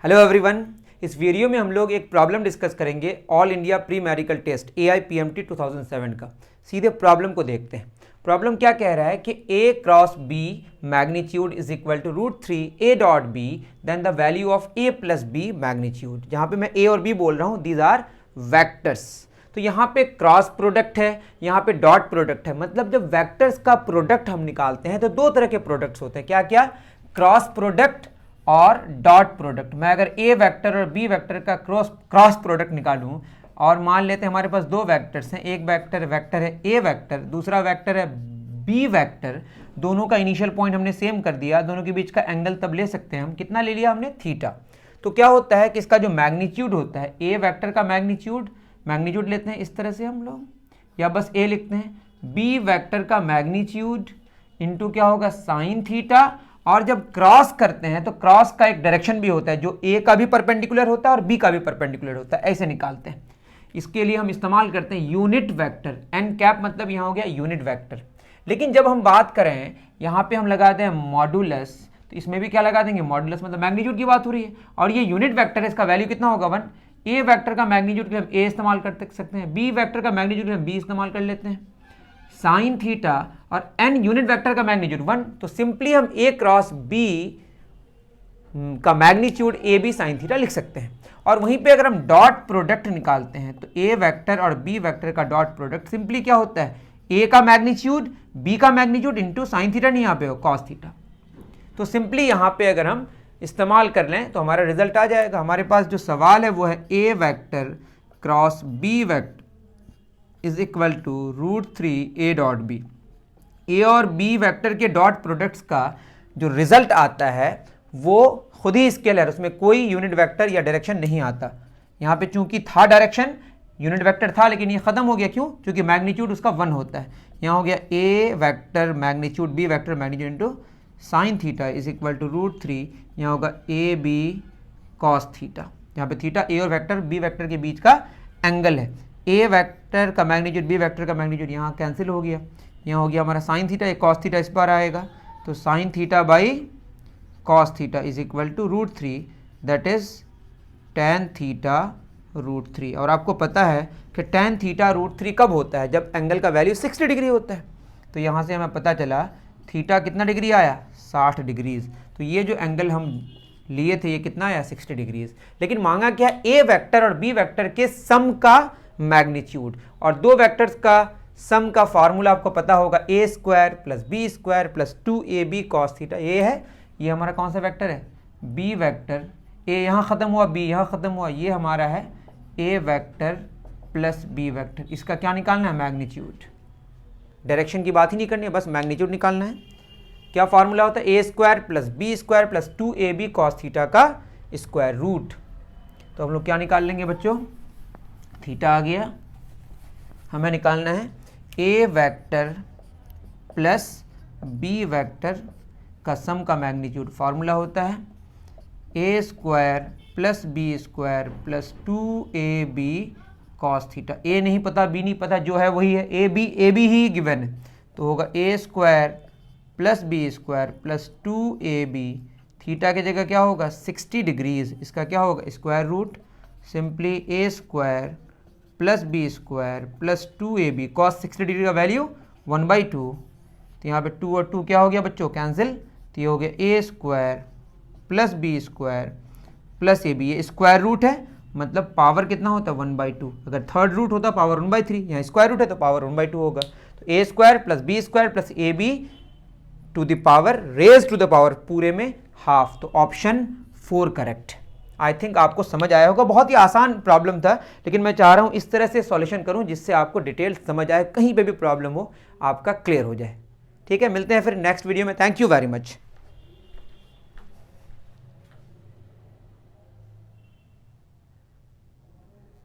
Hello everyone, इस video में हम लोग एक प्रॉब्लम डिस्कस करेंगे all India pre medical test AIPMT 2007 का। सीधे प्रॉब्लम को देखते हैं। प्रॉब्लम क्या कह रहा है कि A cross B magnitude is equal to √3 A dot B then the value of A plus B magnitude. जहाँ पे मैं A और B बोल रहा हूँ, दीज आर वैक्टर्स। तो यहाँ पे क्रॉस प्रोडक्ट है, यहाँ पे डॉट प्रोडक्ट है। मतलब जब वैक्टर्स का प्रोडक्ट हम निकालते हैं तो दो तरह के प्रोडक्ट्स होते हैं। क्या क्या? क्रॉस प्रोडक्ट और डॉट प्रोडक्ट। मैं अगर ए वेक्टर और बी वेक्टर का क्रॉस प्रोडक्ट निकालूं और मान लेते हैं हमारे पास दो वेक्टर्स हैं, एक वेक्टर है ए वेक्टर, दूसरा वेक्टर है बी वेक्टर। दोनों का इनिशियल पॉइंट हमने सेम कर दिया, दोनों के बीच का एंगल तब ले सकते हैं हम, कितना ले लिया हमने? थीटा। तो क्या होता है कि इसका जो मैग्नीट्यूड होता है, ए वेक्टर का मैग्नीट्यूड लेते हैं इस तरह से हम लोग, या बस ए लिखते हैं, बी वेक्टर का मैग्नीट्यूड इंटू क्या होगा? Sign theta. और जब क्रॉस करते हैं तो क्रॉस का एक डायरेक्शन भी होता है जो ए का भी परपेंडिकुलर होता है और बी का भी परपेंडिकुलर होता है, ऐसे निकालते हैं। इसके लिए हम इस्तेमाल करते हैं यूनिट वेक्टर, एन कैप, मतलब यहाँ हो गया यूनिट वेक्टर। लेकिन जब हम बात करें यहाँ पे हम लगाते हैं मॉडुलस, तो इसमें भी क्या लगा देंगे? मॉडुलस, मतलब मैग्नीट्यूड की बात हो रही है और ये यूनिट वेक्टर है, इसका वैल्यू कितना होगा? 1। ए वेक्टर का मैग्नीट्यूड के लिए हम ए इस्तेमाल कर सकते हैं, बी वेक्टर का मैग्नीट्यूड के लिए हम बी इस्तेमाल कर लेते हैं, साइन थीटा, और एन यूनिट वेक्टर का मैग्नीट्यूड 1। तो सिंपली हम ए क्रॉस बी का magnitude A B sine theta लिख सकते हैं। और वहीं पे अगर हम डॉट प्रोडक्ट निकालते हैं तो ए वेक्टर और बी वेक्टर का डॉट प्रोडक्ट सिंपली क्या होता है? ए का मैग्नीट्यूड बी का मैग्नीट्यूड इंटू साइन थीटा, नहीं यहाँ पे हो कॉस थीटा। तो सिंपली यहाँ पे अगर हम इस्तेमाल कर लें तो हमारा रिजल्ट आ जाएगा। हमारे पास जो सवाल है वो है A vector cross B vector is equal to √3 A dot B. A और बी वेक्टर के डॉट प्रोडक्ट्स का जो रिजल्ट आता है वो खुद ही स्केलर, उसमें कोई यूनिट वेक्टर या डायरेक्शन नहीं आता। यहाँ पे चूंकि था डायरेक्शन, यूनिट वेक्टर था, लेकिन ये खत्म हो गया। क्यों? क्योंकि मैग्नीट्यूड उसका 1 होता है। यहाँ हो गया A vector magnitude B vector magnitude into sine theta is equal to √3, यहाँ होगा ए बी कॉस थीटा। यहाँ पे थीटा ए और वेक्टर बी वेक्टर के बीच का एंगल है। ए वेक्टर का मैग्नीट्यूड बी वेक्टर का मैग्नीट्यूड यहाँ कैंसिल हो गया, यहाँ हो गया हमारा साइन थीटा, एक कॉस थीटा इस बार आएगा, तो sine theta by cos theta is equal to √3, that is tan theta √3। और आपको पता है कि tan थीटा √3 कब होता है? जब एंगल का वैल्यू 60 डिग्री होता है। तो यहाँ से हमें पता चला थीटा कितना डिग्री आया? 60 डिग्रीज। तो ये जो एंगल हम लिए थे ये कितना आया? 60 डिग्रीज। लेकिन मांगा क्या? ए वेक्टर और बी वेक्टर के सम का मैग्नीट्यूड। और दो वेक्टर्स का सम का फार्मूला आपको पता होगा, a square plus B square plus 2ab cos theta. ये है, ये हमारा कौन सा वेक्टर है? B vector. a यहाँ ख़त्म हुआ, b यहाँ ख़त्म हुआ, ये हमारा है a vector plus b vector. इसका क्या निकालना है? मैग्नीट्यूड। डायरेक्शन की बात ही नहीं करनी है, बस मैग्नीट्यूड निकालना है। क्या फार्मूला होता है? a square plus B square plus 2ab cos theta का स्क्वायर रूट। तो हम लोग क्या निकाल लेंगे बच्चों? थीटा आ गया। हमें निकालना है A vector plus B vector का सम का मैग्नीट्यूड। फार्मूला होता है A square plus B square plus 2ab cos theta. A नहीं पता, बी नहीं पता, जो है वही है, ए बी ही गिवन है। तो होगा A square plus B square plus 2ab। Theta की जगह क्या होगा? 60 डिग्रीज। इसका क्या होगा? Square root. Simply A square plus B square plus 2ab cos 60 degree का वैल्यू 1/2। तो यहाँ पे 2 और 2 क्या हो गया बच्चों? कैंसिल। तो ये हो गया A square plus B square plus ab। ये स्क्वायर रूट है, मतलब पावर कितना होता है? 1/2। अगर थर्ड रूट होता पावर 1/3, यहाँ स्क्वायर रूट है तो पावर 1/2 होगा। तो A square plus B square plus ab to the power raise to the power पूरे में हाफ। तो ऑप्शन 4 करेक्ट। आई थिंक आपको समझ आया होगा। बहुत ही आसान प्रॉब्लम था, लेकिन मैं चाह रहा हूँ इस तरह से सॉल्यूशन करूँ जिससे आपको डिटेल समझ आए, कहीं पे भी प्रॉब्लम हो आपका क्लियर हो जाए। ठीक है, मिलते हैं फिर नेक्स्ट वीडियो में। Thank you very much.